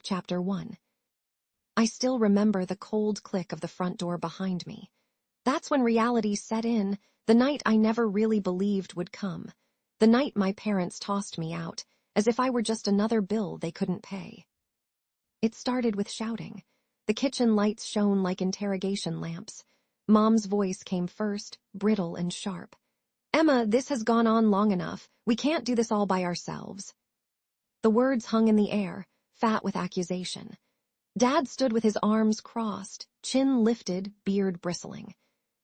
Chapter 1. I still remember the cold click of the front door behind me. That's when reality set in, the night I never really believed would come. The night my parents tossed me out, as if I were just another bill they couldn't pay. It started with shouting. The kitchen lights shone like interrogation lamps. Mom's voice came first, brittle and sharp. "Emma, this has gone on long enough. We can't do this all by ourselves." The words hung in the air, fat with accusation. Dad stood with his arms crossed, chin lifted, beard bristling.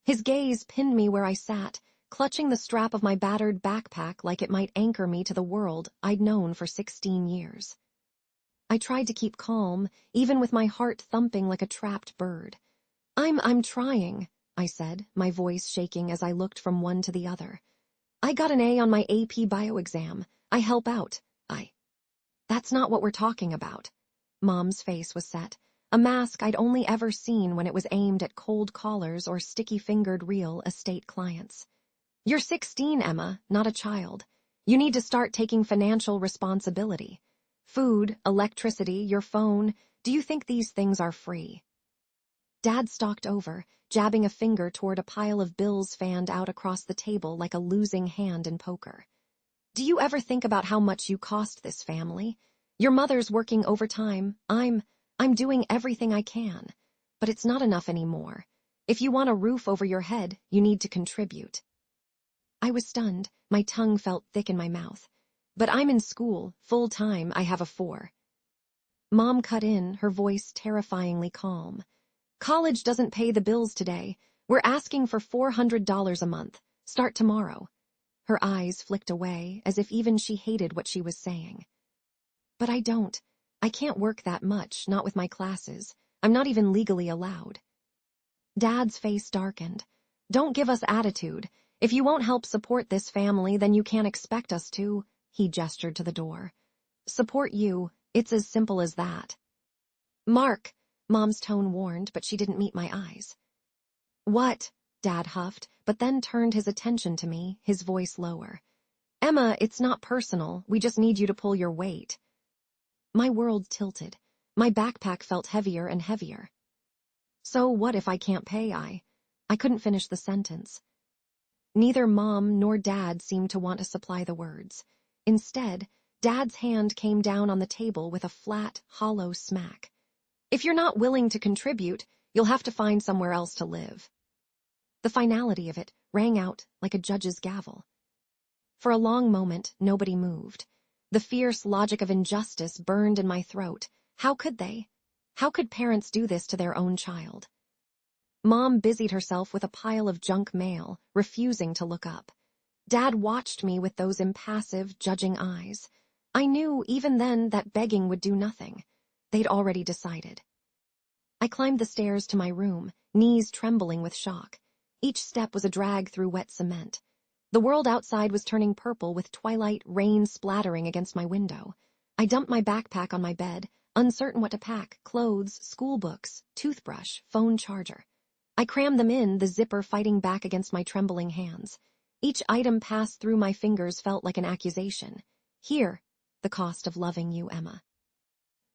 His gaze pinned me where I sat, clutching the strap of my battered backpack like it might anchor me to the world I'd known for 16 years. I tried to keep calm, even with my heart thumping like a trapped bird. I'm trying," I said, my voice shaking as I looked from one to the other. "I got an A on my AP bio exam. I help out. That's not what we're talking about." Mom's face was set, a mask I'd only ever seen when it was aimed at cold callers or sticky-fingered real estate clients. "You're 16, Emma, not a child. You need to start taking financial responsibility. Food, electricity, your phone, do you think these things are free?" Dad stalked over, jabbing a finger toward a pile of bills fanned out across the table like a losing hand in poker. "Do you ever think about how much you cost this family? Your mother's working overtime. I'm doing everything I can. But it's not enough anymore. If you want a roof over your head, you need to contribute." I was stunned. My tongue felt thick in my mouth. "But I'm in school, full-time, I have a 4. Mom cut in, her voice terrifyingly calm. "College doesn't pay the bills today. We're asking for $400 a month. Start tomorrow." Her eyes flicked away, as if even she hated what she was saying. "But I can't work that much, not with my classes. I'm not even legally allowed." Dad's face darkened. "Don't give us attitude. If you won't help support this family, then you can't expect us to," he gestured to the door. "Support you, it's as simple as that." "Mark," Mom's tone warned, but she didn't meet my eyes. "What?" Dad huffed, but then turned his attention to me, his voice lower. "Emma, it's not personal. We just need you to pull your weight." My world tilted. My backpack felt heavier and heavier. "So what if I can't pay?" I couldn't finish the sentence. Neither Mom nor Dad seemed to want to supply the words. Instead, Dad's hand came down on the table with a flat, hollow smack. "If you're not willing to contribute, you'll have to find somewhere else to live." The finality of it rang out like a judge's gavel. For a long moment, nobody moved. The fierce logic of injustice burned in my throat. How could they? How could parents do this to their own child? Mom busied herself with a pile of junk mail, refusing to look up. Dad watched me with those impassive, judging eyes. I knew, even then, that begging would do nothing. They'd already decided. I climbed the stairs to my room, knees trembling with shock. Each step was a drag through wet cement. The world outside was turning purple with twilight rain splattering against my window. I dumped my backpack on my bed, uncertain what to pack: clothes, school books, toothbrush, phone charger. I crammed them in, the zipper fighting back against my trembling hands. Each item passed through my fingers felt like an accusation. "Here, the cost of loving you, Emma."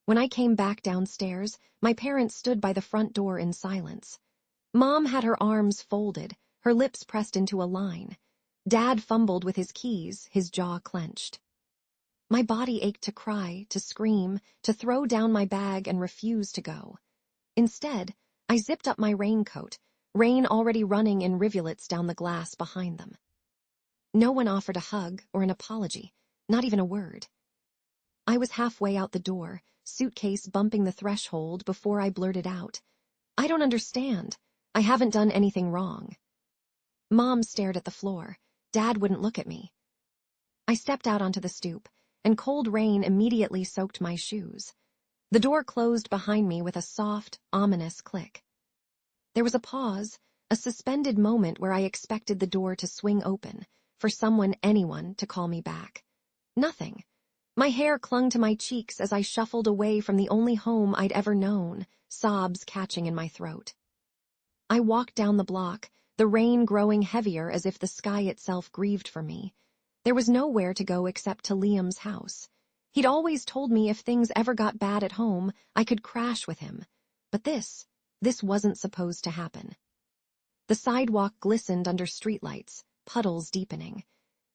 When I came back downstairs, my parents stood by the front door in silence. Mom had her arms folded, her lips pressed into a line. Dad fumbled with his keys, his jaw clenched. My body ached to cry, to scream, to throw down my bag and refuse to go. Instead, I zipped up my raincoat, rain already running in rivulets down the glass behind them. No one offered a hug or an apology, not even a word. I was halfway out the door, suitcase bumping the threshold before I blurted out, "I don't understand. I haven't done anything wrong." Mom stared at the floor. Dad wouldn't look at me. I stepped out onto the stoop, and cold rain immediately soaked my shoes. The door closed behind me with a soft, ominous click. There was a pause, a suspended moment where I expected the door to swing open, for anyone to call me back. Nothing. My hair clung to my cheeks as I shuffled away from the only home I'd ever known, sobs catching in my throat. I walked down the block, the rain growing heavier as if the sky itself grieved for me. There was nowhere to go except to Liam's house. He'd always told me if things ever got bad at home, I could crash with him. But this wasn't supposed to happen. The sidewalk glistened under streetlights, puddles deepening.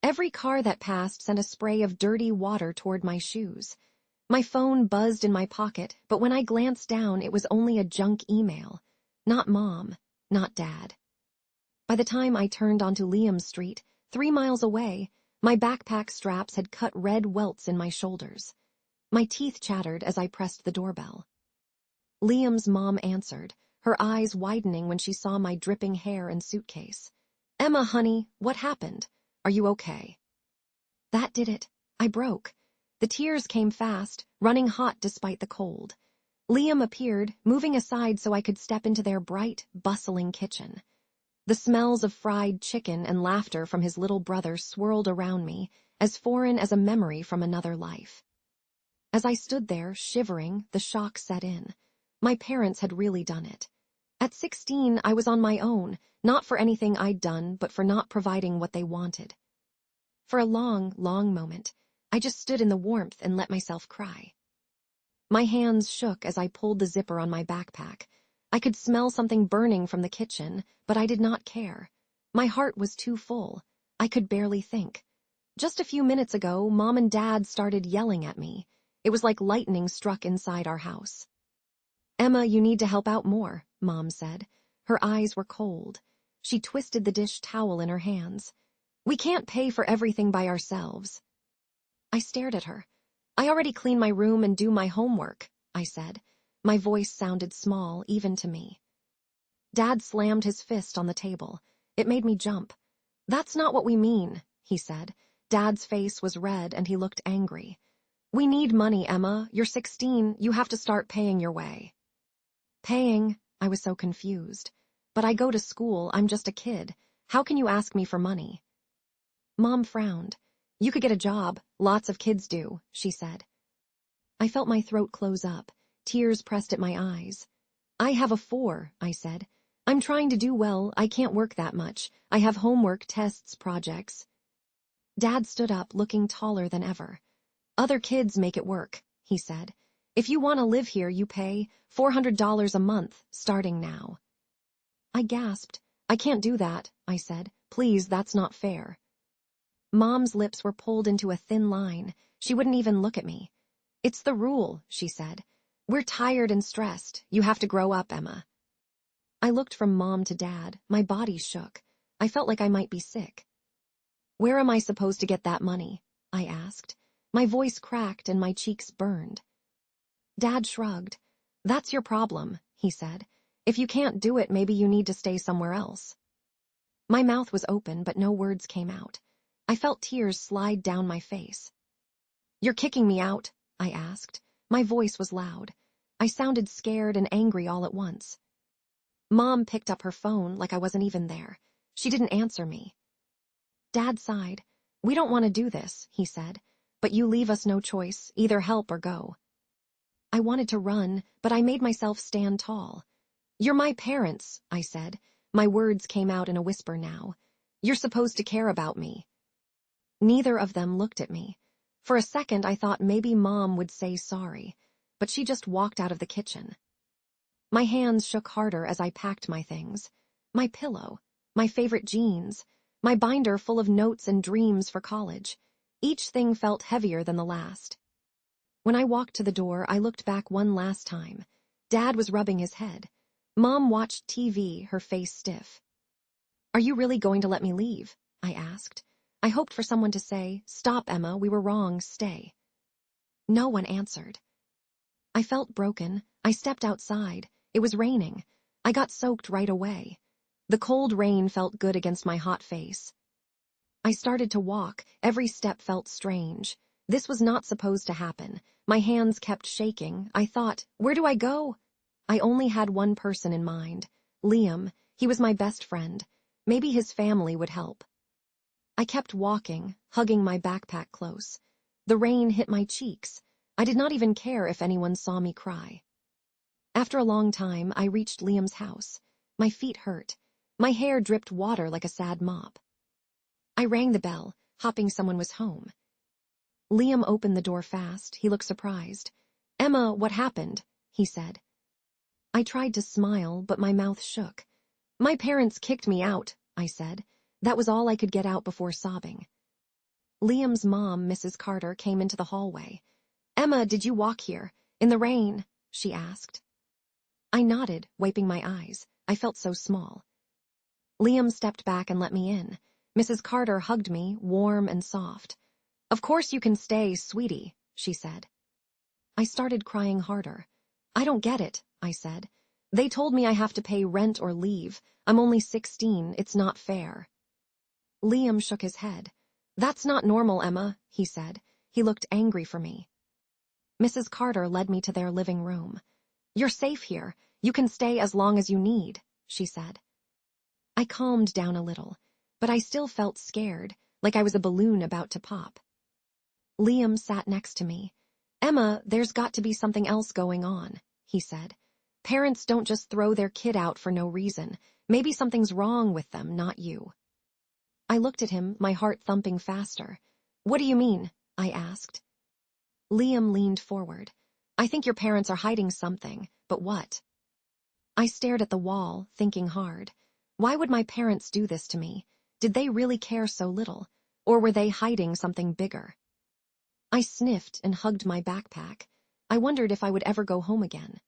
Every car that passed sent a spray of dirty water toward my shoes. My phone buzzed in my pocket, but when I glanced down, it was only a junk email. Not Mom, not Dad. By the time I turned onto Liam Street, 3 miles away, my backpack straps had cut red welts in my shoulders. My teeth chattered as I pressed the doorbell. Liam's mom answered, her eyes widening when she saw my dripping hair and suitcase. "Emma, honey, what happened? Are you okay?" That did it. I broke. The tears came fast, running hot despite the cold. Liam appeared, moving aside so I could step into their bright, bustling kitchen. The smells of fried chicken and laughter from his little brother swirled around me, as foreign as a memory from another life. As I stood there, shivering, the shock set in. My parents had really done it. At 16, I was on my own, not for anything I'd done, but for not providing what they wanted. For a long, long moment, I just stood in the warmth and let myself cry. My hands shook as I pulled the zipper on my backpack. I could smell something burning from the kitchen, but I did not care. My heart was too full. I could barely think. Just a few minutes ago, Mom and Dad started yelling at me. It was like lightning struck inside our house. "Emma, you need to help out more," Mom said. Her eyes were cold. She twisted the dish towel in her hands. "We can't pay for everything by ourselves." I stared at her. "I already clean my room and do my homework," I said. My voice sounded small, even to me. Dad slammed his fist on the table. It made me jump. "That's not what we mean," he said. Dad's face was red and he looked angry. "We need money, Emma. You're 16. You have to start paying your way." Paying? I was so confused. "But I go to school. I'm just a kid. How can you ask me for money?" Mom frowned. "You could get a job. Lots of kids do," she said. I felt my throat close up. Tears pressed at my eyes. "I have a 4, I said. "I'm trying to do well. I can't work that much. I have homework, tests, projects." Dad stood up, looking taller than ever. "Other kids make it work," he said. "If you want to live here, you pay $400 a month, starting now." I gasped. "I can't do that," I said. "Please, that's not fair." Mom's lips were pulled into a thin line. She wouldn't even look at me. "It's the rule," she said. "We're tired and stressed. You have to grow up, Emma." I looked from Mom to Dad. My body shook. I felt like I might be sick. "Where am I supposed to get that money?" I asked. My voice cracked and my cheeks burned. Dad shrugged. "That's your problem," he said. "If you can't do it, maybe you need to stay somewhere else." My mouth was open, but no words came out. I felt tears slide down my face. "You're kicking me out?" I asked. My voice was loud. I sounded scared and angry all at once. Mom picked up her phone like I wasn't even there. She didn't answer me. Dad sighed. "We don't want to do this," he said, "but you leave us no choice, either help or go." I wanted to run, but I made myself stand tall. "You're my parents," I said. My words came out in a whisper now. "You're supposed to care about me." Neither of them looked at me. For a second, I thought maybe Mom would say sorry, but she just walked out of the kitchen. My hands shook harder as I packed my things. My pillow, my favorite jeans, my binder full of notes and dreams for college. Each thing felt heavier than the last. When I walked to the door, I looked back one last time. Dad was rubbing his head. Mom watched TV, her face stiff. "Are you really going to let me leave?" I asked. I hoped for someone to say, "Stop, Emma, we were wrong, stay." No one answered. I felt broken. I stepped outside. It was raining. I got soaked right away. The cold rain felt good against my hot face. I started to walk. Every step felt strange. This was not supposed to happen. My hands kept shaking. I thought, where do I go? I only had one person in mind. Liam. He was my best friend. Maybe his family would help. I kept walking, hugging my backpack close. The rain hit my cheeks. I did not even care if anyone saw me cry. After a long time, I reached Liam's house. My feet hurt. My hair dripped water like a sad mop. I rang the bell, hoping someone was home. Liam opened the door fast. He looked surprised. "Emma, what happened?" he said. I tried to smile, but my mouth shook. "My parents kicked me out," I said. That was all I could get out before sobbing. Liam's mom, Mrs. Carter, came into the hallway. "Emma, did you walk here? In the rain?" she asked. I nodded, wiping my eyes. I felt so small. Liam stepped back and let me in. Mrs. Carter hugged me, warm and soft. "Of course you can stay, sweetie," she said. I started crying harder. "I don't get it," I said. "They told me I have to pay rent or leave. I'm only 16, it's not fair." Liam shook his head. "That's not normal, Emma," he said. He looked angry for me. Mrs. Carter led me to their living room. "You're safe here. You can stay as long as you need," she said. I calmed down a little, but I still felt scared, like I was a balloon about to pop. Liam sat next to me. "Emma, there's got to be something else going on," he said. "Parents don't just throw their kid out for no reason. Maybe something's wrong with them, not you." I looked at him, my heart thumping faster. "What do you mean?" I asked. Liam leaned forward. "I think your parents are hiding something, but what?" I stared at the wall, thinking hard. Why would my parents do this to me? Did they really care so little? Or were they hiding something bigger? I sniffed and hugged my backpack. I wondered if I would ever go home again.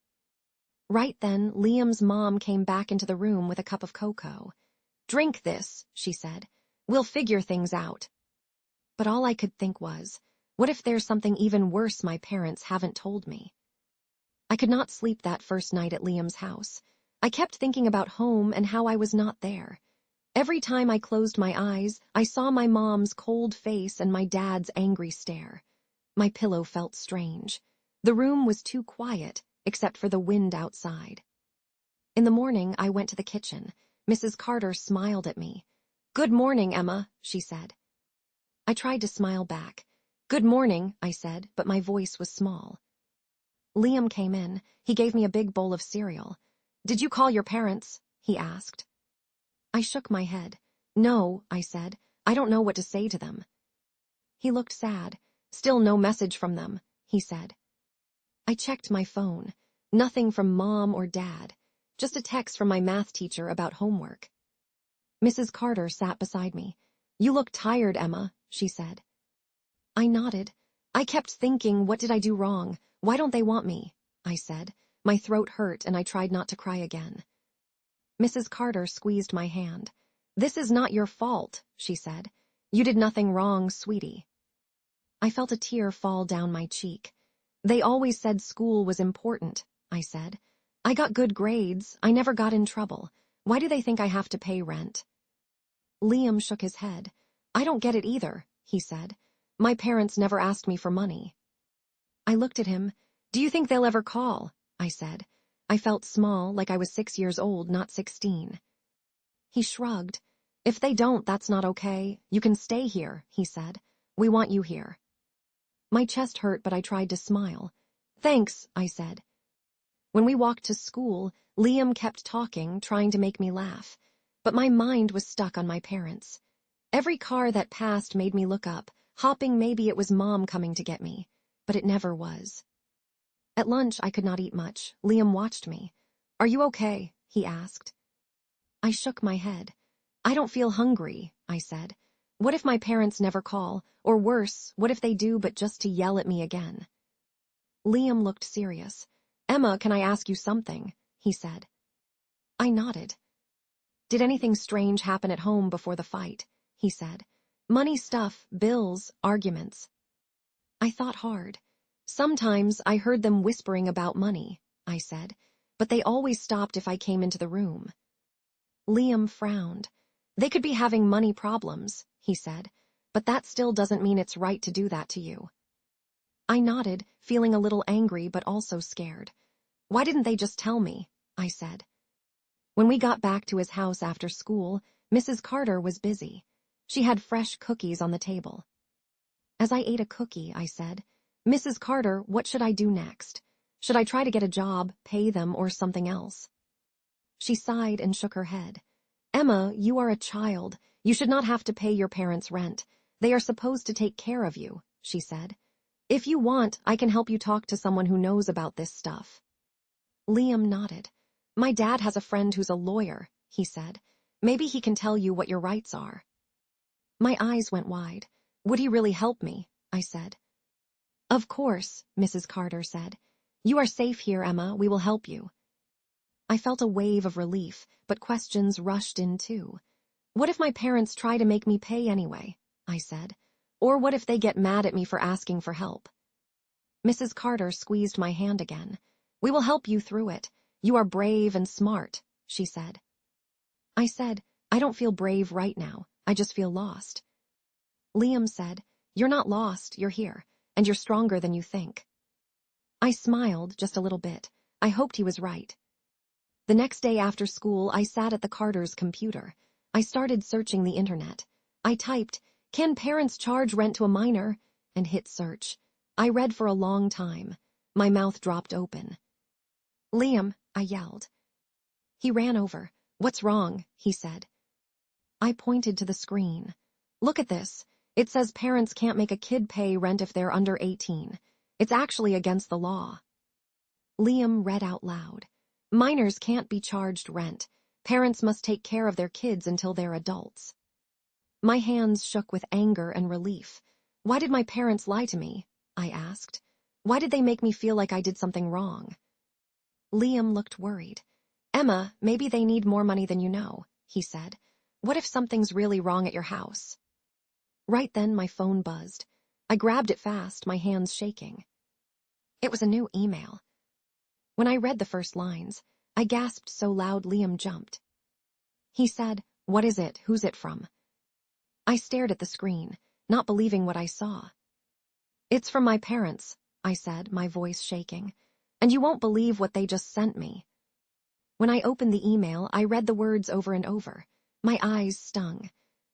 Right then, Liam's mom came back into the room with a cup of cocoa. "Drink this," she said. "We'll figure things out." But all I could think was, what if there's something even worse my parents haven't told me? I could not sleep that first night at Liam's house. I kept thinking about home and how I was not there. Every time I closed my eyes, I saw my mom's cold face and my dad's angry stare. My pillow felt strange. The room was too quiet, except for the wind outside. In the morning, I went to the kitchen. Mrs. Carter smiled at me. "Good morning, Emma," she said. I tried to smile back. "Good morning," I said, but my voice was small. Liam came in. He gave me a big bowl of cereal. "Did you call your parents?" he asked. I shook my head. "No," I said. "I don't know what to say to them." He looked sad. "Still no message from them," he said. I checked my phone. Nothing from Mom or Dad. Just a text from my math teacher about homework. Mrs. Carter sat beside me. "You look tired, Emma," she said. I nodded. I kept thinking, what did I do wrong? Why don't they want me? I said. My throat hurt and I tried not to cry again. Mrs. Carter squeezed my hand. "This is not your fault," she said. "You did nothing wrong, sweetie." I felt a tear fall down my cheek. "They always said school was important," I said. "I got good grades. I never got in trouble. Why do they think I have to pay rent?" Liam shook his head. "I don't get it either," he said. "My parents never asked me for money." I looked at him. "Do you think they'll ever call?" I said. I felt small, like I was 6 years old, not 16. He shrugged. "If they don't, that's not okay. You can stay here," he said. "We want you here." My chest hurt, but I tried to smile. "Thanks," I said. When we walked to school, Liam kept talking, trying to make me laugh. But my mind was stuck on my parents. Every car that passed made me look up, hoping maybe it was Mom coming to get me. But it never was. At lunch, I could not eat much. Liam watched me. "Are you okay?" he asked. I shook my head. "I don't feel hungry," I said. "What if my parents never call? Or worse, what if they do but just to yell at me again?" Liam looked serious. "Emma, can I ask you something?" he said. I nodded. "Did anything strange happen at home before the fight?" he said. "Money stuff, bills, arguments." I thought hard. "Sometimes I heard them whispering about money," I said, "but they always stopped if I came into the room." Liam frowned. "They could be having money problems," he said, "but that still doesn't mean it's right to do that to you." I nodded, feeling a little angry but also scared. "Why didn't they just tell me?" I said. When we got back to his house after school, Mrs. Carter was busy. She had fresh cookies on the table. As I ate a cookie, I said, "Mrs. Carter, what should I do next? Should I try to get a job, pay them, or something else?" She sighed and shook her head. "Emma, you are a child. You should not have to pay your parents' rent. They are supposed to take care of you," she said. If you want, I can help you talk to someone who knows about this stuff. Liam nodded. My dad has a friend who's a lawyer, he said. Maybe he can tell you what your rights are. My eyes went wide. Would he really help me? I said. Of course, Mrs. Carter said. You are safe here, Emma. We will help you. I felt a wave of relief, but questions rushed in too. What if my parents try to make me pay anyway? I said. Or what if they get mad at me for asking for help? Mrs. Carter squeezed my hand again. We will help you through it. You are brave and smart, she said. I said, I don't feel brave right now. I just feel lost. Liam said, you're not lost, you're here, and you're stronger than you think. I smiled just a little bit. I hoped he was right. The next day after school, I sat at the Carter's computer. I started searching the internet. I typed, can parents charge rent to a minor? And hit search. I read for a long time. My mouth dropped open. Liam, I yelled. He ran over. What's wrong? He said. I pointed to the screen. Look at this. It says parents can't make a kid pay rent if they're under 18. It's actually against the law. Liam read out loud. Minors can't be charged rent. Parents must take care of their kids until they're adults. My hands shook with anger and relief. Why did my parents lie to me? I asked. Why did they make me feel like I did something wrong? Liam looked worried. Emma, maybe they need more money than you know, he said. What if something's really wrong at your house? Right then my phone buzzed. I grabbed it fast, my hands shaking. It was a new email. When I read the first lines, I gasped so loud Liam jumped. He said, what is it? Who's it from? I stared at the screen, not believing what I saw. It's from my parents, I said, my voice shaking. And you won't believe what they just sent me. When I opened the email, I read the words over and over. My eyes stung.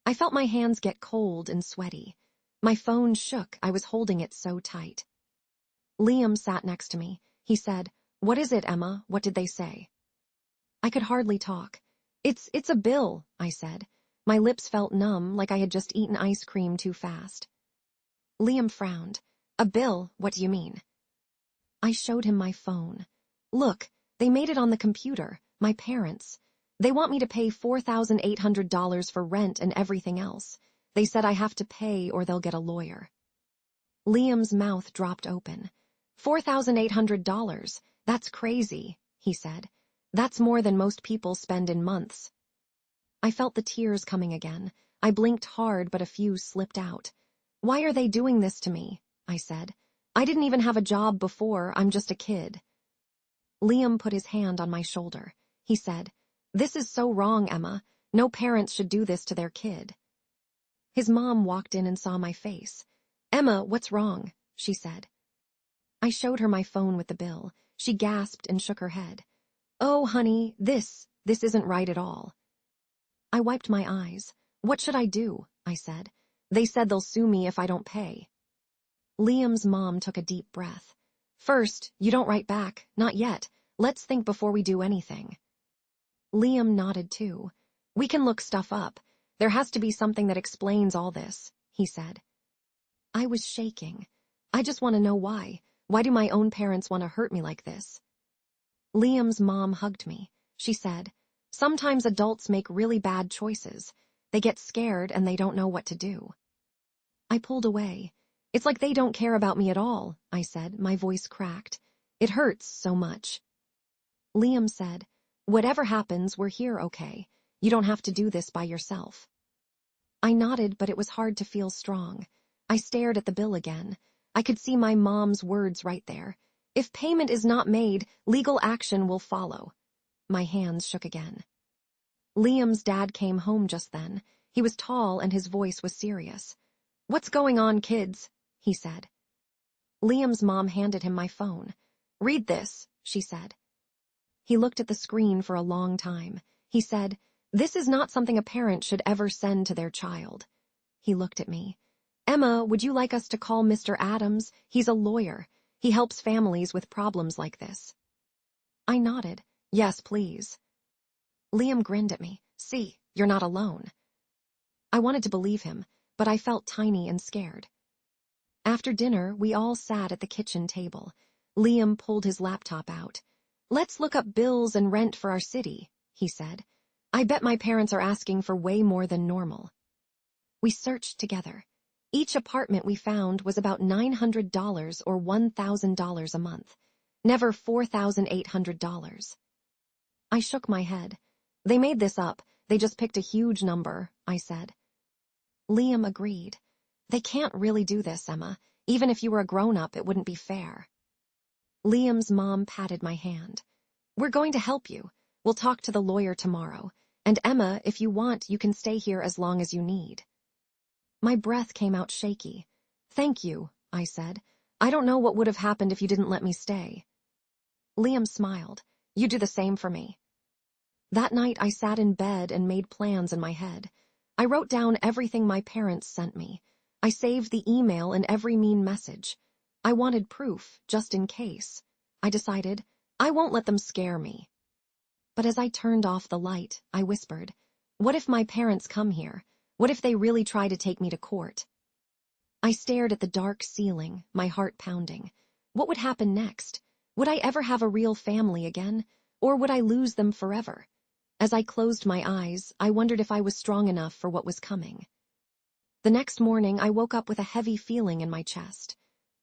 I felt my hands get cold and sweaty. My phone shook. I was holding it so tight. Liam sat next to me. He said, what is it, Emma? What did they say? I could hardly talk. It's a bill, I said. My lips felt numb, like I had just eaten ice cream too fast. Liam frowned. A bill? What do you mean? I showed him my phone. Look, they made it on the computer, my parents. They want me to pay $4,800 for rent and everything else. They said I have to pay or they'll get a lawyer. Liam's mouth dropped open. $4,800? That's crazy, he said. That's more than most people spend in months. I felt the tears coming again. I blinked hard, but a few slipped out. Why are they doing this to me? I said. I didn't even have a job before. I'm just a kid. Liam put his hand on my shoulder. He said, this is so wrong, Emma. No parents should do this to their kid. His mom walked in and saw my face. Emma, what's wrong? She said. I showed her my phone with the bill. She gasped and shook her head. Oh, honey, this isn't right at all. I wiped my eyes. What should I do? I said. They said they'll sue me if I don't pay. Liam's mom took a deep breath. First, you don't write back. Not yet. Let's think before we do anything. Liam nodded too. We can look stuff up. There has to be something that explains all this, he said. I was shaking. I just want to know why. Why do my own parents want to hurt me like this? Liam's mom hugged me. She said, sometimes adults make really bad choices. They get scared and they don't know what to do. I pulled away. It's like they don't care about me at all, I said, my voice cracked. It hurts so much. Liam said, whatever happens, we're here, okay? You don't have to do this by yourself. I nodded, but it was hard to feel strong. I stared at the bill again. I could see my mom's words right there. If payment is not made, legal action will follow. My hands shook again. Liam's dad came home just then. He was tall and his voice was serious. What's going on, kids? He said. Liam's mom handed him my phone. Read this, she said. He looked at the screen for a long time. He said, this is not something a parent should ever send to their child. He looked at me. Emma, would you like us to call Mr. Adams? He's a lawyer. He helps families with problems like this. I nodded. Yes, please. Liam grinned at me. See, you're not alone. I wanted to believe him, but I felt tiny and scared. After dinner, we all sat at the kitchen table. Liam pulled his laptop out. "Let's look up bills and rent for our city," he said. "I bet my parents are asking for way more than normal." We searched together. Each apartment we found was about $900 or $1,000 a month. Never $4,800. I shook my head. "They made this up. They just picked a huge number," I said. Liam agreed. "They can't really do this, Emma. Even if you were a grown-up, it wouldn't be fair." Liam's mom patted my hand. "We're going to help you. We'll talk to the lawyer tomorrow. And Emma, if you want, you can stay here as long as you need." My breath came out shaky. "Thank you," I said. "I don't know what would have happened if you didn't let me stay." Liam smiled. "You do the same for me." That night I sat in bed and made plans in my head. I wrote down everything my parents sent me. I saved the email and every mean message. I wanted proof, just in case. I decided, I won't let them scare me. But as I turned off the light, I whispered, what if my parents come here? What if they really try to take me to court? I stared at the dark ceiling, my heart pounding. What would happen next? Would I ever have a real family again? Or would I lose them forever? As I closed my eyes, I wondered if I was strong enough for what was coming. The next morning, I woke up with a heavy feeling in my chest.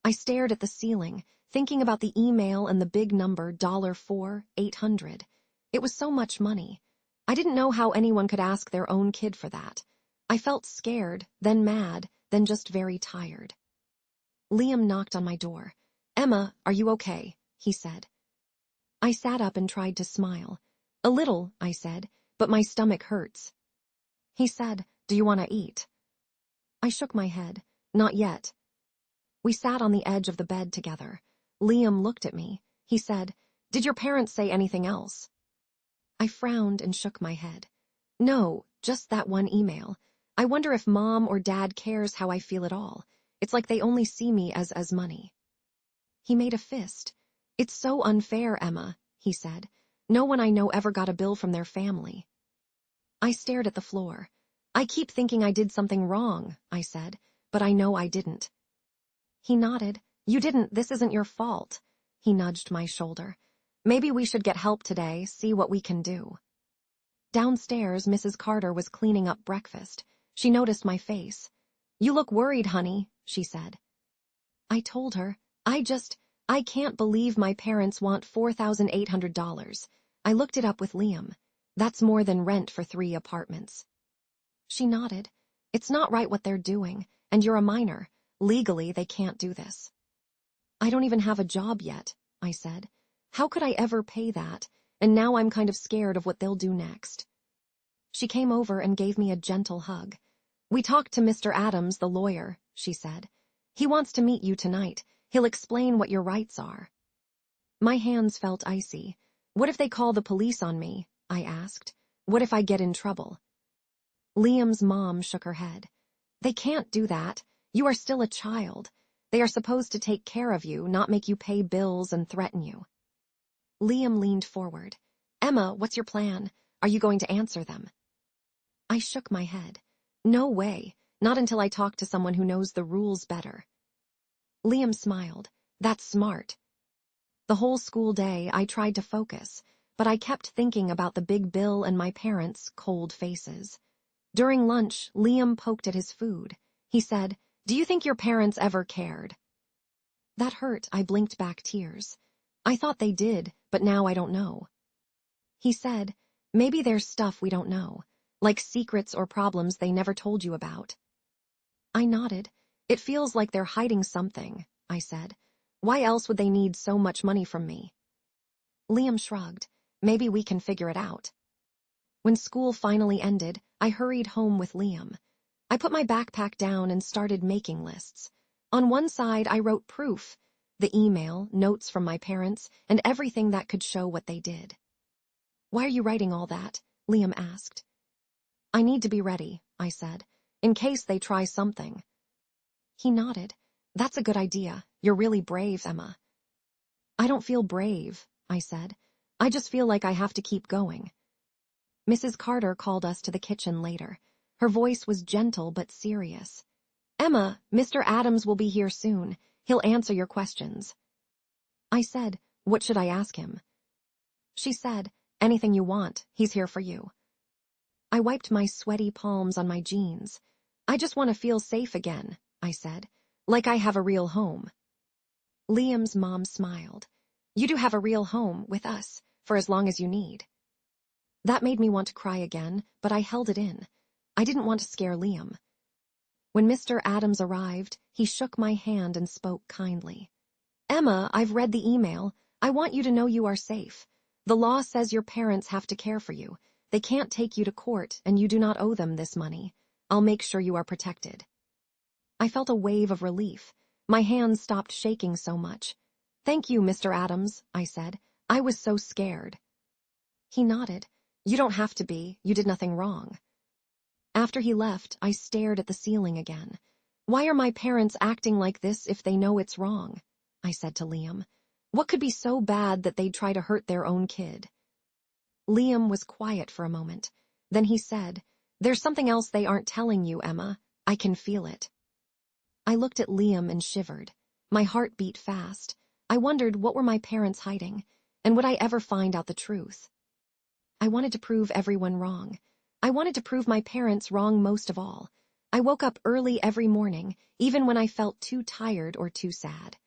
I stared at the ceiling, thinking about the email and the big number $4,800. It was so much money. I didn't know how anyone could ask their own kid for that. I felt scared, then mad, then just very tired. Liam knocked on my door. "Emma, are you okay?" he said. I sat up and tried to smile. "A little," I said, "but my stomach hurts." He said, "Do you want to eat?" I shook my head. "Not yet." We sat on the edge of the bed together. Liam looked at me. He said, "Did your parents say anything else?" I frowned and shook my head. "No, just that one email. I wonder if Mom or Dad cares how I feel at all. It's like they only see me as money." He made a fist. "It's so unfair, Emma," he said. "No one I know ever got a bill from their family." I stared at the floor. "I keep thinking I did something wrong," I said, "but I know I didn't." He nodded. "You didn't, this isn't your fault." He nudged my shoulder. "Maybe we should get help today, see what we can do." Downstairs, Mrs. Carter was cleaning up breakfast. She noticed my face. "You look worried, honey," she said. I told her, I can't believe my parents want $4,800. I looked it up with Liam. That's more than rent for 3 apartments. She nodded. "It's not right what they're doing, and you're a minor. Legally, they can't do this." "I don't even have a job yet," I said. "How could I ever pay that? And now I'm kind of scared of what they'll do next." She came over and gave me a gentle hug. "We talked to Mr. Adams, the lawyer," she said. "He wants to meet you tonight. He'll explain what your rights are." My hands felt icy. "What if they call the police on me?" I asked. "What if I get in trouble?" Liam's mom shook her head. "They can't do that. You are still a child. They are supposed to take care of you, not make you pay bills and threaten you." Liam leaned forward. "Emma, what's your plan? Are you going to answer them?" I shook my head. "No way. Not until I talk to someone who knows the rules better." Liam smiled. "That's smart." The whole school day, I tried to focus, but I kept thinking about the big bill and my parents' cold faces. During lunch, Liam poked at his food. He said, "Do you think your parents ever cared?" That hurt. I blinked back tears. I thought they did, but now I don't know. He said, "Maybe there's stuff we don't know, like secrets or problems they never told you about." I nodded. "It feels like they're hiding something," I said. "Why else would they need so much money from me?" Liam shrugged. "Maybe we can figure it out." When school finally ended, I hurried home with Liam. I put my backpack down and started making lists. On one side, I wrote proof, the email, notes from my parents, and everything that could show what they did. "Why are you writing all that?" Liam asked. "I need to be ready," I said, "in case they try something." He nodded. "That's a good idea. You're really brave, Emma." "I don't feel brave," I said. "I just feel like I have to keep going." Mrs. Carter called us to the kitchen later. Her voice was gentle but serious. Emma, Mr. Adams will be here soon. He'll answer your questions. I said, what should I ask him? She said, anything you want, he's here for you. I wiped my sweaty palms on my jeans. I just want to feel safe again, I said, like I have a real home. Liam's mom smiled. You do have a real home with us, for as long as you need. That made me want to cry again, but I held it in. I didn't want to scare Liam. When Mr. Adams arrived, he shook my hand and spoke kindly. Emma, I've read the email. I want you to know you are safe. The law says your parents have to care for you. They can't take you to court, and you do not owe them this money. I'll make sure you are protected. I felt a wave of relief. My hands stopped shaking so much. Thank you, Mr. Adams, I said. I was so scared. He nodded. You don't have to be. You did nothing wrong. After he left, I stared at the ceiling again. Why are my parents acting like this if they know it's wrong? I said to Liam. What could be so bad that they'd try to hurt their own kid? Liam was quiet for a moment. Then he said, There's something else they aren't telling you, Emma. I can feel it. I looked at Liam and shivered. My heart beat fast. I wondered what were my parents hiding, and would I ever find out the truth? I wanted to prove everyone wrong. I wanted to prove my parents wrong most of all. I woke up early every morning, even when I felt too tired or too sad.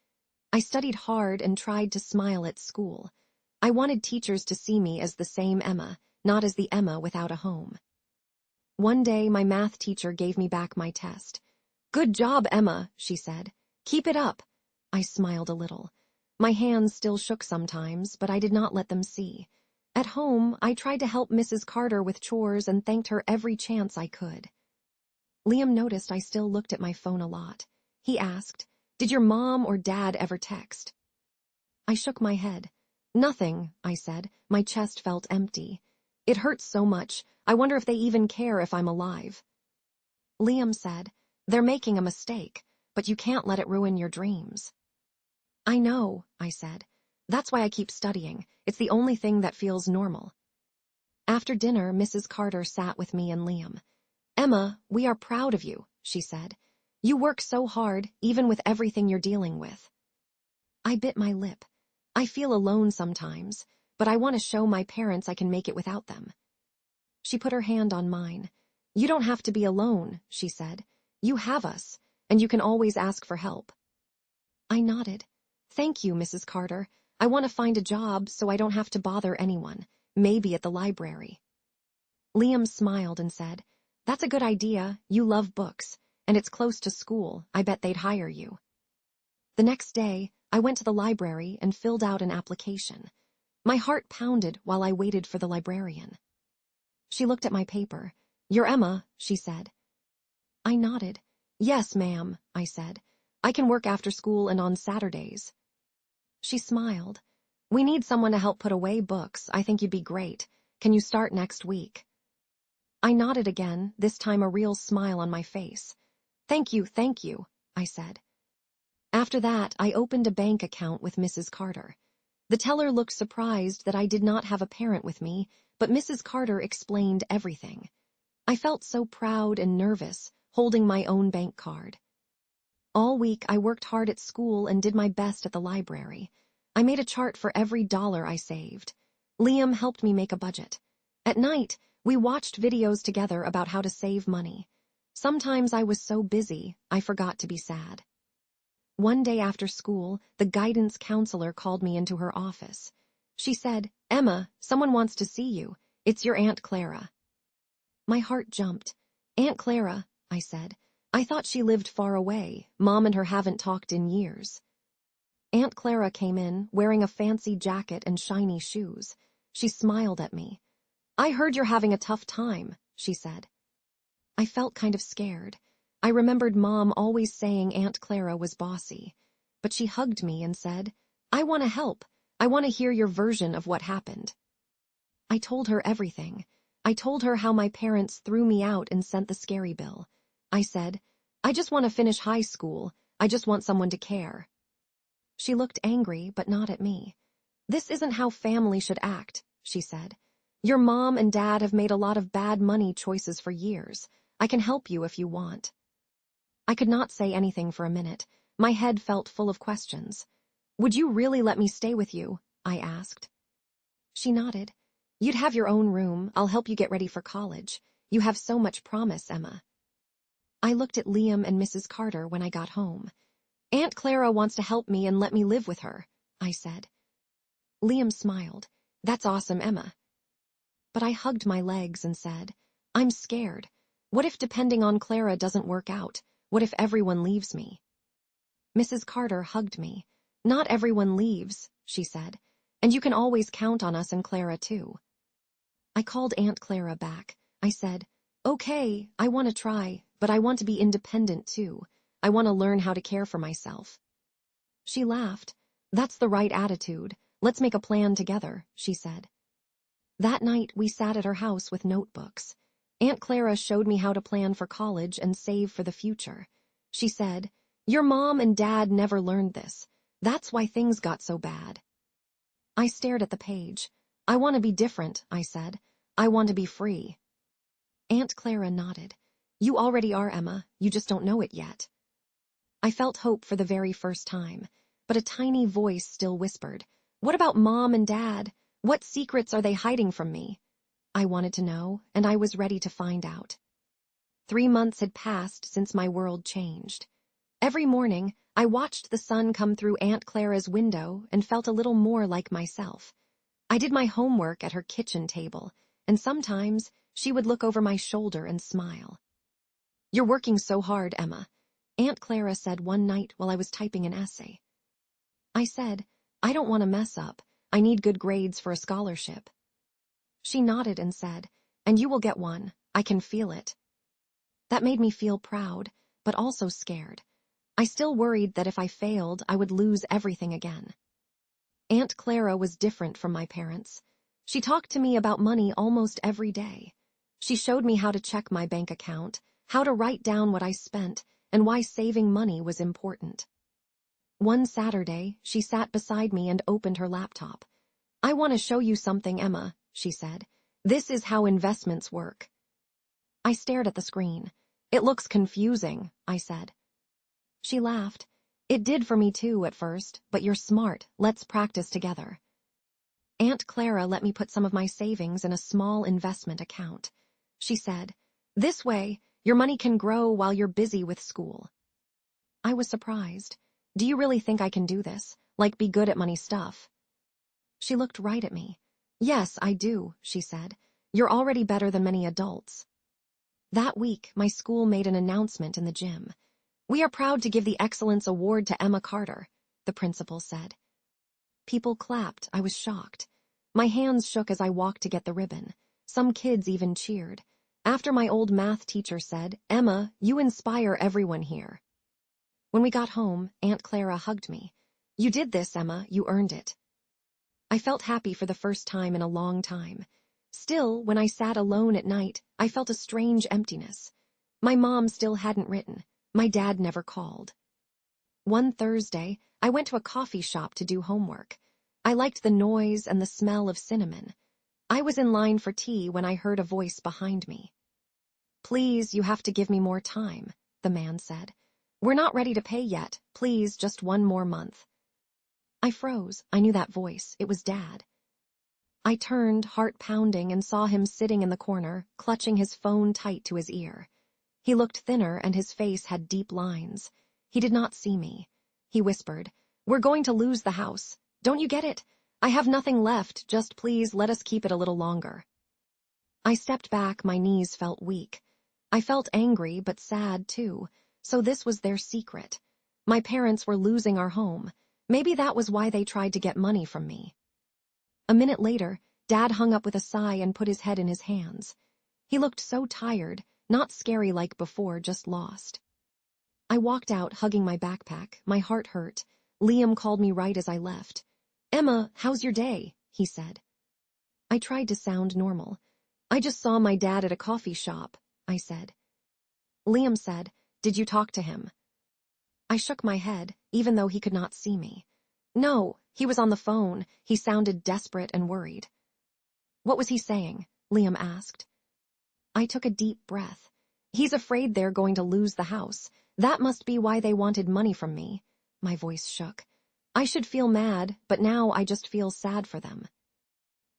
I studied hard and tried to smile at school. I wanted teachers to see me as the same Emma, not as the Emma without a home. One day, my math teacher gave me back my test. Good job, Emma, she said. Keep it up. I smiled a little. My hands still shook sometimes, but I did not let them see. At home, I tried to help Mrs. Carter with chores and thanked her every chance I could. Liam noticed I still looked at my phone a lot. He asked, Did your mom or dad ever text? I shook my head. Nothing, I said. My chest felt empty. It hurts so much. I wonder if they even care if I'm alive. Liam said, They're making a mistake, but you can't let it ruin your dreams. I know, I said. That's why I keep studying. It's the only thing that feels normal. After dinner, Mrs. Carter sat with me and Liam. Emma, we are proud of you, she said. You work so hard, even with everything you're dealing with. I bit my lip. I feel alone sometimes, but I want to show my parents I can make it without them. She put her hand on mine. You don't have to be alone, she said. You have us, and you can always ask for help. I nodded. Thank you, Mrs. Carter. I want to find a job so I don't have to bother anyone, maybe at the library. Liam smiled and said, That's a good idea. You love books, and it's close to school. I bet they'd hire you. The next day, I went to the library and filled out an application. My heart pounded while I waited for the librarian. She looked at my paper. You're Emma, she said. I nodded. Yes, ma'am, I said. I can work after school and on Saturdays. She smiled. We need someone to help put away books. I think you'd be great. Can you start next week? I nodded again, this time a real smile on my face. Thank you, I said. After that, I opened a bank account with Mrs. Carter. The teller looked surprised that I did not have a parent with me, but Mrs. Carter explained everything. I felt so proud and nervous, holding my own bank card. All week, I worked hard at school and did my best at the library. I made a chart for every dollar I saved. Liam helped me make a budget. At night, we watched videos together about how to save money. Sometimes I was so busy, I forgot to be sad. One day after school, the guidance counselor called me into her office. She said, Emma, someone wants to see you. It's your Aunt Clara. My heart jumped. Aunt Clara, I said. I thought she lived far away. Mom and her haven't talked in years. Aunt Clara came in, wearing a fancy jacket and shiny shoes. She smiled at me. I heard you're having a tough time, she said. I felt kind of scared. I remembered Mom always saying Aunt Clara was bossy. But she hugged me and said, I want to help. I want to hear your version of what happened. I told her everything. I told her how my parents threw me out and sent the scary bill. I said, I just want to finish high school. I just want someone to care. She looked angry, but not at me. This isn't how family should act, she said. Your mom and dad have made a lot of bad money choices for years. I can help you if you want. I could not say anything for a minute. My head felt full of questions. Would you really let me stay with you? I asked. She nodded. You'd have your own room. I'll help you get ready for college. You have so much promise, Emma. I looked at Liam and Mrs. Carter when I got home. Aunt Clara wants to help me and let me live with her, I said. Liam smiled. That's awesome, Emma. But I hugged my legs and said, I'm scared. What if depending on Clara doesn't work out? What if everyone leaves me? Mrs. Carter hugged me. Not everyone leaves, she said, and you can always count on us and Clara too. I called Aunt Clara back. I said, okay, I want to try, but I want to be independent too. I want to learn how to care for myself. She laughed. That's the right attitude. Let's make a plan together, she said. That night, we sat at her house with notebooks. Aunt Clara showed me how to plan for college and save for the future. She said, your mom and dad never learned this. That's why things got so bad. I stared at the page. I want to be different, I said. I want to be free. Aunt Clara nodded. You already are, Emma. You just don't know it yet. I felt hope for the very first time, but a tiny voice still whispered, what about Mom and Dad? What secrets are they hiding from me? I wanted to know, and I was ready to find out. 3 months had passed since my world changed. Every morning, I watched the sun come through Aunt Clara's window and felt a little more like myself. I did my homework at her kitchen table, and sometimes she would look over my shoulder and smile. You're working so hard, Emma, Aunt Clara said one night while I was typing an essay. I said, I don't want to mess up. I need good grades for a scholarship. She nodded and said, and you will get one. I can feel it. That made me feel proud, but also scared. I still worried that if I failed, I would lose everything again. Aunt Clara was different from my parents. She talked to me about money almost every day. She showed me how to check my bank account, how to write down what I spent, and why saving money was important. One Saturday, she sat beside me and opened her laptop. I want to show you something, Emma, she said. This is how investments work. I stared at the screen. It looks confusing, I said. She laughed. It did for me too at first, but you're smart. Let's practice together. Aunt Clara let me put some of my savings in a small investment account. She said, this way, your money can grow while you're busy with school. I was surprised. Do you really think I can do this? Like be good at money stuff? She looked right at me. Yes, I do, she said. You're already better than many adults. That week, my school made an announcement in the gym. We are proud to give the Excellence Award to Emma Carter, the principal said. People clapped. I was shocked. My hands shook as I walked to get the ribbon. Some kids even cheered. After my old math teacher said, Emma, you inspire everyone here. When we got home, Aunt Clara hugged me. You did this, Emma. You earned it. I felt happy for the first time in a long time. Still, when I sat alone at night, I felt a strange emptiness. My mom still hadn't written. My dad never called. One Thursday, I went to a coffee shop to do homework. I liked the noise and the smell of cinnamon. I was in line for tea when I heard a voice behind me. Please, you have to give me more time, the man said. We're not ready to pay yet. Please, just 1 more month. I froze. I knew that voice. It was Dad. I turned, heart pounding, and saw him sitting in the corner, clutching his phone tight to his ear. He looked thinner and his face had deep lines. He did not see me. He whispered, We're going to lose the house. Don't you get it? I have nothing left. Just please let us keep it a little longer. I stepped back. My knees felt weak. I felt angry but sad too. So this was their secret. My parents were losing our home. Maybe that was why they tried to get money from me. A minute later, Dad hung up with a sigh and put his head in his hands. He looked so tired, not scary like before, just lost. I walked out, hugging my backpack. My heart hurt. Liam called me right as I left. Emma, how's your day? He said. I tried to sound normal. I just saw my dad at a coffee shop, I said. Liam said, Did you talk to him? I shook my head, even though he could not see me. No, he was on the phone. He sounded desperate and worried. What was he saying? Liam asked. I took a deep breath. He's afraid they're going to lose the house. That must be why they wanted money from me. My voice shook. I should feel mad, but now I just feel sad for them.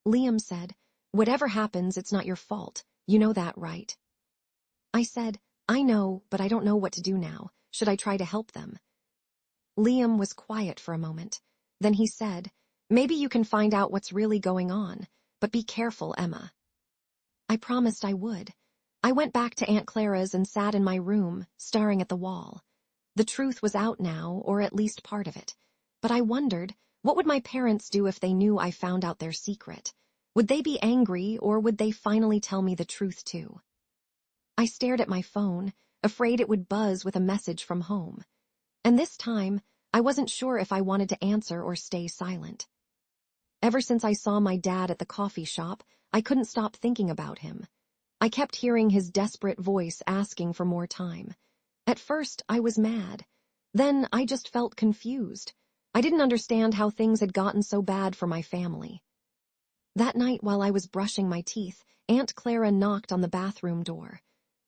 Liam said, "Whatever happens, it's not your fault. You know that, right?" I said, "I know, but I don't know what to do now. Should I try to help them?" Liam was quiet for a moment. Then he said, "Maybe you can find out what's really going on, but be careful, Emma." I promised I would. I went back to Aunt Clara's and sat in my room, staring at the wall. The truth was out now, or at least part of it. But I wondered, what would my parents do if they knew I found out their secret? Would they be angry, or would they finally tell me the truth too? I stared at my phone, afraid it would buzz with a message from home. And this time, I wasn't sure if I wanted to answer or stay silent. Ever since I saw my dad at the coffee shop, I couldn't stop thinking about him. I kept hearing his desperate voice asking for more time. At first, I was mad. Then I just felt confused. I didn't understand how things had gotten so bad for my family. That night while I was brushing my teeth, Aunt Clara knocked on the bathroom door.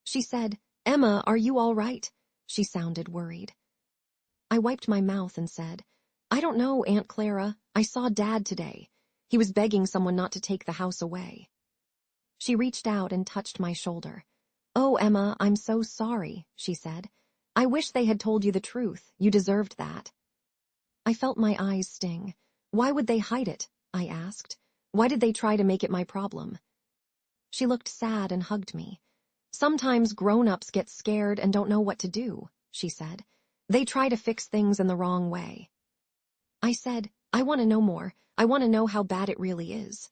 She said, "Emma, are you all right?" She sounded worried. I wiped my mouth and said, "I don't know, Aunt Clara. I saw Dad today. He was begging someone not to take the house away." She reached out and touched my shoulder. "Oh, Emma, I'm so sorry," she said. "I wish they had told you the truth. You deserved that." I felt my eyes sting. "Why would they hide it?" I asked. "Why did they try to make it my problem?" She looked sad and hugged me. "Sometimes grown-ups get scared and don't know what to do," she said. "They try to fix things in the wrong way." I said, "I want to know more. I want to know how bad it really is."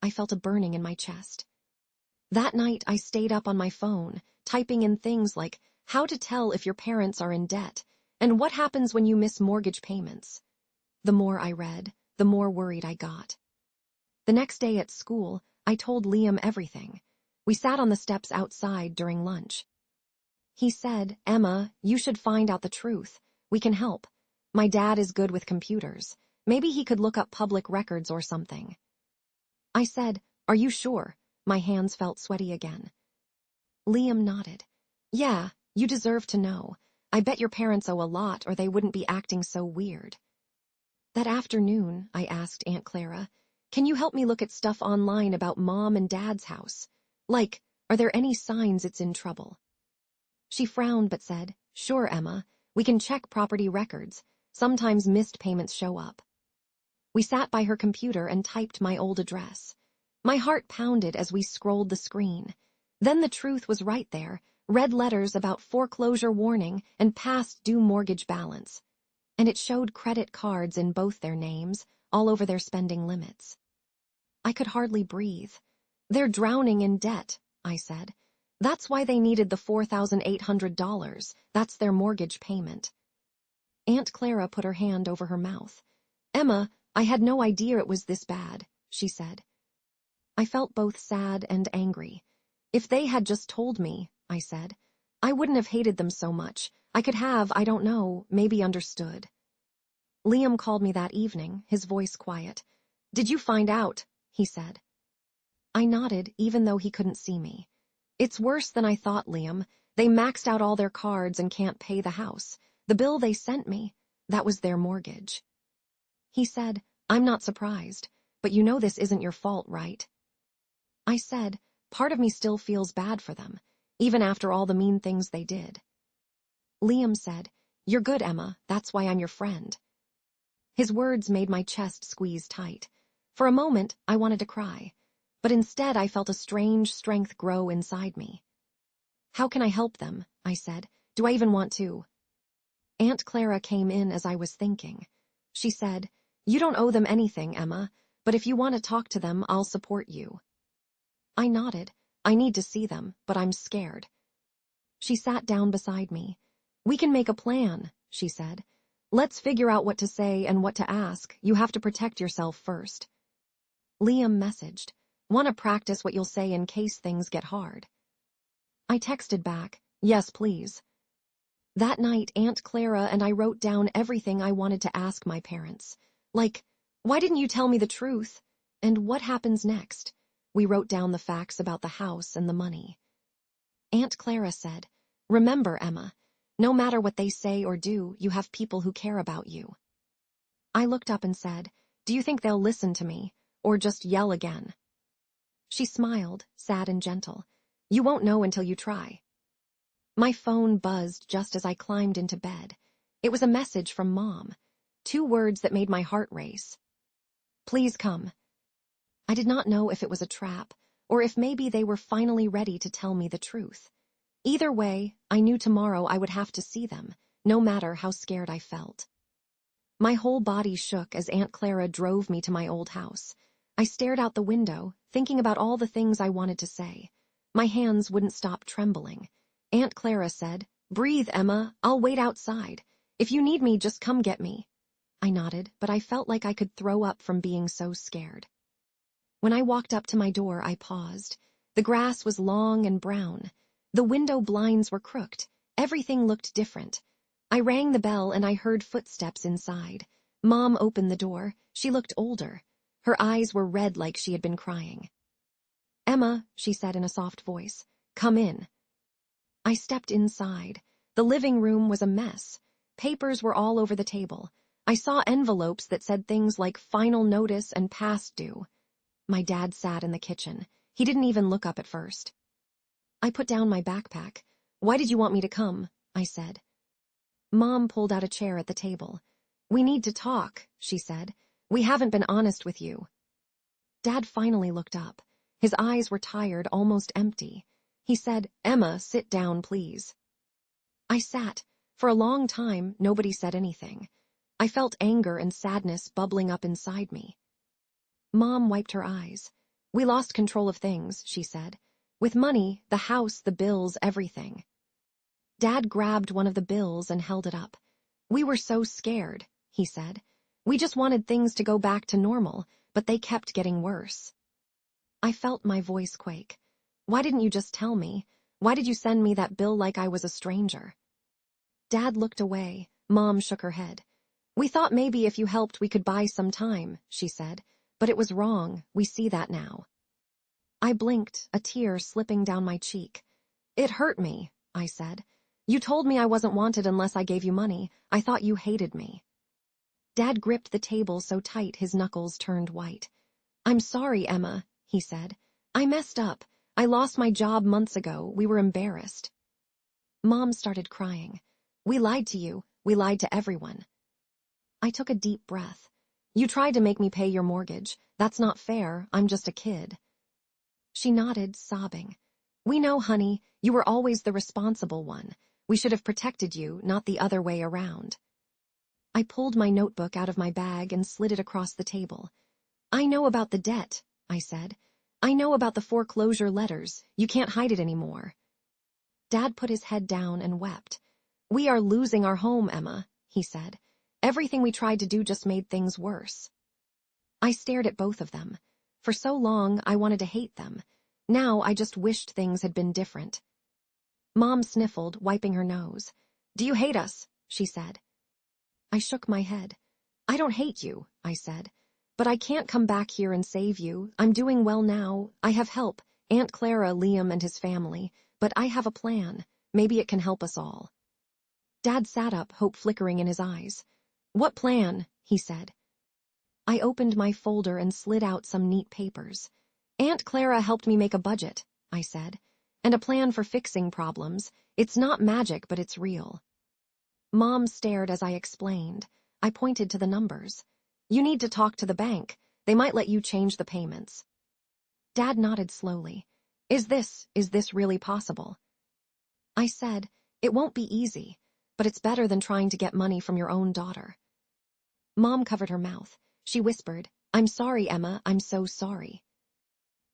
I felt a burning in my chest. That night, I stayed up on my phone, typing in things like how to tell if your parents are in debt and what happens when you miss mortgage payments. The more I read, the more worried I got. The next day at school, I told Liam everything. We sat on the steps outside during lunch. He said, "Emma, you should find out the truth. We can help. My dad is good with computers. Maybe he could look up public records or something." I said, "Are you sure?" My hands felt sweaty again. Liam nodded. "Yeah, you deserve to know. I bet your parents owe a lot or they wouldn't be acting so weird." That afternoon, I asked Aunt Clara, "Can you help me look at stuff online about Mom and Dad's house? Like, are there any signs it's in trouble?" She frowned but said, "Sure, Emma. We can check property records. Sometimes missed payments show up." We sat by her computer and typed my old address. My heart pounded as we scrolled the screen. Then the truth was right there, red letters about foreclosure warning and past due mortgage balance. And it showed credit cards in both their names, all over their spending limits. I could hardly breathe. "They're drowning in debt," I said. "That's why they needed the $4,800. That's their mortgage payment." Aunt Clara put her hand over her mouth. "Emma, I had no idea it was this bad," she said. I felt both sad and angry. "If they had just told me," I said, "I wouldn't have hated them so much. I could have, I don't know, maybe understood." Liam called me that evening, his voice quiet. "Did you find out?" he said. I nodded, even though he couldn't see me. "It's worse than I thought, Liam. They maxed out all their cards and can't pay the house. The bill they sent me, that was their mortgage." He said, "I'm not surprised, but you know this isn't your fault, right?" I said, "Part of me still feels bad for them, even after all the mean things they did." Liam said, "You're good, Emma. That's why I'm your friend." His words made my chest squeeze tight. For a moment, I wanted to cry, but instead I felt a strange strength grow inside me. "How can I help them?" I said. "Do I even want to?" Aunt Clara came in as I was thinking. She said, "You don't owe them anything, Emma, but if you want to talk to them, I'll support you." I nodded. "I need to see them, but I'm scared." She sat down beside me. "We can make a plan," she said. "Let's figure out what to say and what to ask. You have to protect yourself first." Liam messaged, "Want to practice what you'll say in case things get hard?" I texted back, "Yes, please." That night, Aunt Clara and I wrote down everything I wanted to ask my parents. Like, "Why didn't you tell me the truth?" And "What happens next?" We wrote down the facts about the house and the money. Aunt Clara said, "Remember, Emma, No matter what they say or do, you have people who care about you. I looked up and said, do you think they'll listen to me, or just yell again? She smiled, sad and gentle. You won't know until you try. My phone buzzed just as I climbed into bed. It was a message from Mom. 2 words that made my heart race. Please come. I did not know if it was a trap, or if maybe they were finally ready to tell me the truth. Either way, I knew tomorrow I would have to see them, no matter how scared I felt. My whole body shook as Aunt Clara drove me to my old house. I stared out the window, thinking about all the things I wanted to say. My hands wouldn't stop trembling. Aunt Clara said, breathe, Emma, I'll wait outside. If you need me, just come get me. I nodded, but I felt like I could throw up from being so scared. When I walked up to my door, I paused. The grass was long and brown. The window blinds were crooked. Everything looked different. I rang the bell and I heard footsteps inside. Mom opened the door. She looked older. Her eyes were red like she had been crying. Emma, she said in a soft voice, come in. I stepped inside. The living room was a mess. Papers were all over the table. I saw envelopes that said things like final notice and past due. My dad sat in the kitchen. He didn't even look up at first. I put down my backpack. Why did you want me to come? I said. Mom pulled out a chair at the table. We need to talk, she said. We haven't been honest with you. Dad finally looked up. His eyes were tired, almost empty. He said, Emma, sit down, please. I sat. For a long time, nobody said anything. I felt anger and sadness bubbling up inside me. Mom wiped her eyes. We lost control of things, she said. With money, the house, the bills, everything. Dad grabbed one of the bills and held it up. We were so scared, he said. We just wanted things to go back to normal, but they kept getting worse. I felt my voice quake. Why didn't you just tell me? Why did you send me that bill like I was a stranger? Dad looked away. Mom shook her head. We thought maybe if you helped we could buy some time, she said. But it was wrong. We see that now. I blinked, a tear slipping down my cheek. It hurt me, I said. You told me I wasn't wanted unless I gave you money. I thought you hated me. Dad gripped the table so tight his knuckles turned white. I'm sorry, Emma, he said. I messed up. I lost my job months ago. We were embarrassed. Mom started crying. We lied to you. We lied to everyone. I took a deep breath. You tried to make me pay your mortgage. That's not fair. I'm just a kid. She nodded, sobbing. We know, honey. You were always the responsible one. We should have protected you, not the other way around. I pulled my notebook out of my bag and slid it across the table. I know about the debt, I said. I know about the foreclosure letters. You can't hide it anymore. Dad put his head down and wept. We are losing our home, Emma, he said. Everything we tried to do just made things worse. I stared at both of them. For so long, I wanted to hate them. Now I just wished things had been different. Mom sniffled, wiping her nose. Do you hate us? She said. I shook my head. I don't hate you, I said. But I can't come back here and save you. I'm doing well now. I have help. Aunt Clara, Liam, and his family. But I have a plan. Maybe it can help us all. Dad sat up, hope flickering in his eyes. What plan? He said. I opened my folder and slid out some neat papers. Aunt Clara helped me make a budget, I said. And a plan for fixing problems. It's not magic, but it's real. Mom stared as I explained. I pointed to the numbers. You need to talk to the bank. They might let you change the payments. Dad nodded slowly. Is this really possible? I said, it won't be easy, but it's better than trying to get money from your own daughter. Mom covered her mouth. She whispered, I'm sorry, Emma, I'm so sorry.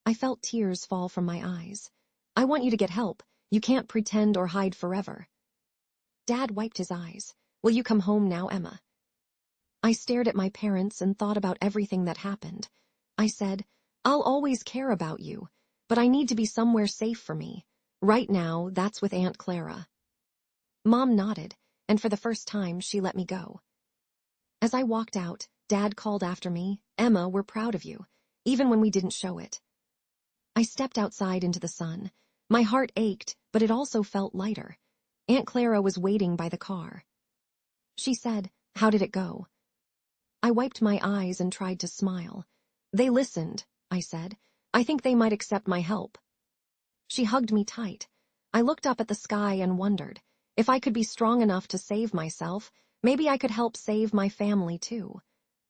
I felt tears fall from my eyes. I want you to get help. You can't pretend or hide forever. Dad wiped his eyes. Will you come home now, Emma? I stared at my parents and thought about everything that happened. I said, I'll always care about you, but I need to be somewhere safe for me. Right now, that's with Aunt Clara. Mom nodded, and for the first time, she let me go. As I walked out, Dad called after me, Emma, we're proud of you, even when we didn't show it. I stepped outside into the sun. My heart ached, but it also felt lighter. Aunt Clara was waiting by the car. She said, "How did it go?" I wiped my eyes and tried to smile. "They listened," I said. "I think they might accept my help." She hugged me tight. I looked up at the sky and wondered, if I could be strong enough to save myself, maybe I could help save my family too.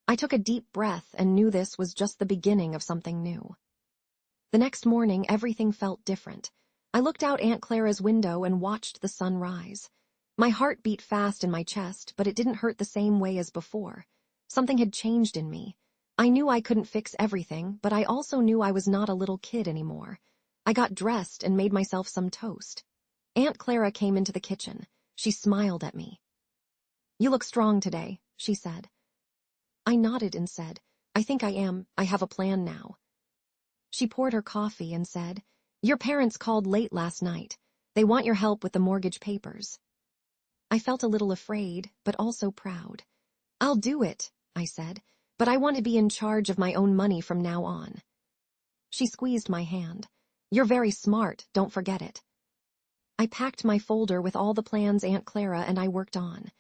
I took a deep breath and knew this was just the beginning of something new. The next morning, everything felt different. I looked out Aunt Clara's window and watched the sun rise. My heart beat fast in my chest, but it didn't hurt the same way as before. Something had changed in me. I knew I couldn't fix everything, but I also knew I was not a little kid anymore. I got dressed and made myself some toast. Aunt Clara came into the kitchen. She smiled at me. "You look strong today," she said. I nodded and said, "I think I am. I have a plan now." She poured her coffee and said, "Your parents called late last night. They want your help with the mortgage papers." I felt a little afraid, but also proud. "I'll do it," I said, "but I want to be in charge of my own money from now on." She squeezed my hand. "You're very smart, don't forget it." I packed my folder with all the plans Aunt Clara and I worked on.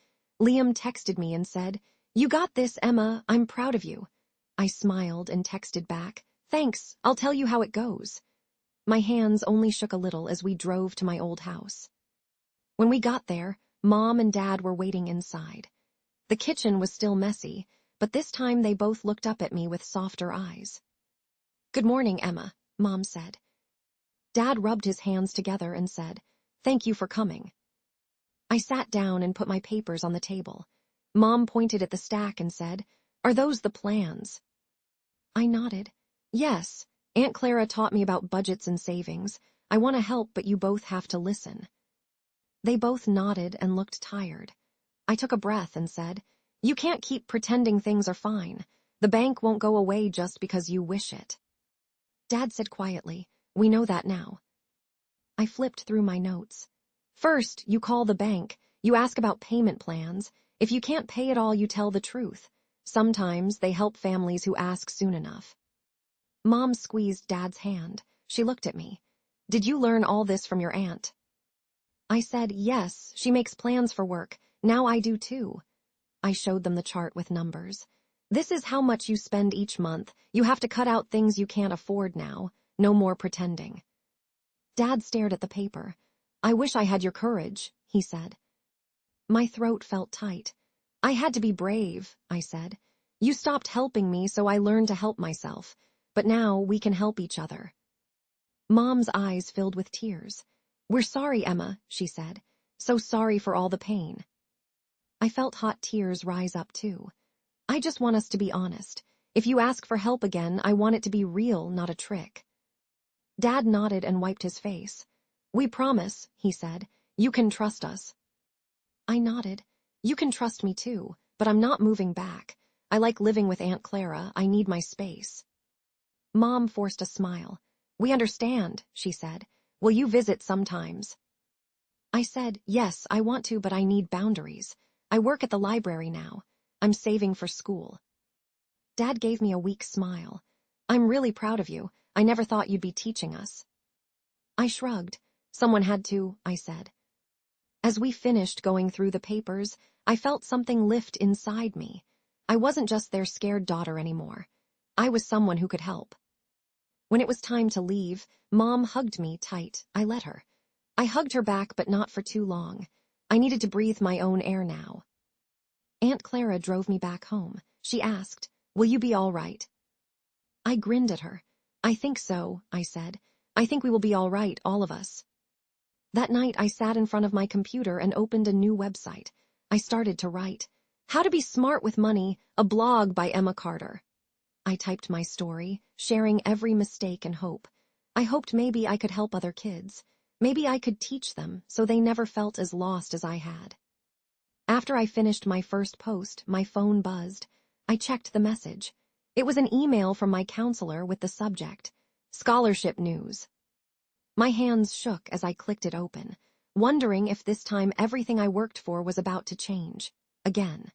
Liam texted me and said, "You got this, Emma. I'm proud of you." I smiled and texted back, "Thanks, I'll tell you how it goes." My hands only shook a little as we drove to my old house. When we got there, Mom and Dad were waiting inside. The kitchen was still messy, but this time they both looked up at me with softer eyes. "Good morning, Emma," Mom said. Dad rubbed his hands together and said, "Thank you for coming." I sat down and put my papers on the table. Mom pointed at the stack and said, "Are those the plans?" I nodded. "Yes, Aunt Clara taught me about budgets and savings. I want to help, but you both have to listen." They both nodded and looked tired. I took a breath and said, "You can't keep pretending things are fine. The bank won't go away just because you wish it." Dad said quietly, "We know that now." I flipped through my notes. "First, you call the bank. You ask about payment plans. If you can't pay it all, you tell the truth. Sometimes they help families who ask soon enough." Mom squeezed Dad's hand. She looked at me. "Did you learn all this from your aunt?" I said, "Yes, she makes plans for work. Now I do too." I showed them the chart with numbers. "This is how much you spend each month. You have to cut out things you can't afford now. No more pretending." Dad stared at the paper. "I wish I had your courage," he said. My throat felt tight. "I had to be brave," I said. "You stopped helping me, so I learned to help myself. But now we can help each other." Mom's eyes filled with tears. "We're sorry, Emma," she said. "So sorry for all the pain." I felt hot tears rise up too. "I just want us to be honest. If you ask for help again, I want it to be real, not a trick." Dad nodded and wiped his face. "We promise," he said. "You can trust us." I nodded. "You can trust me too, but I'm not moving back. I like living with Aunt Clara. I need my space." Mom forced a smile. "We understand," she said. "Will you visit sometimes?" I said, "Yes, I want to, but I need boundaries. I work at the library now. I'm saving for school." Dad gave me a weak smile. "I'm really proud of you. I never thought you'd be teaching us." I shrugged. "Someone had to," I said. As we finished going through the papers, I felt something lift inside me. I wasn't just their scared daughter anymore. I was someone who could help. When it was time to leave, Mom hugged me tight. I let her. I hugged her back, but not for too long. I needed to breathe my own air now. Aunt Clara drove me back home. She asked, "Will you be all right?" I grinned at her. "I think so," I said. "I think we will be all right, all of us." That night, I sat in front of my computer and opened a new website. I started to write, "How to be smart with money, a blog by Emma Carter." I typed my story, sharing every mistake and hope. I hoped maybe I could help other kids. Maybe I could teach them so they never felt as lost as I had. After I finished my first post, my phone buzzed. I checked the message. It was an email from my counselor with the subject, "Scholarship News." My hands shook as I clicked it open, wondering if this time everything I worked for was about to change. Again.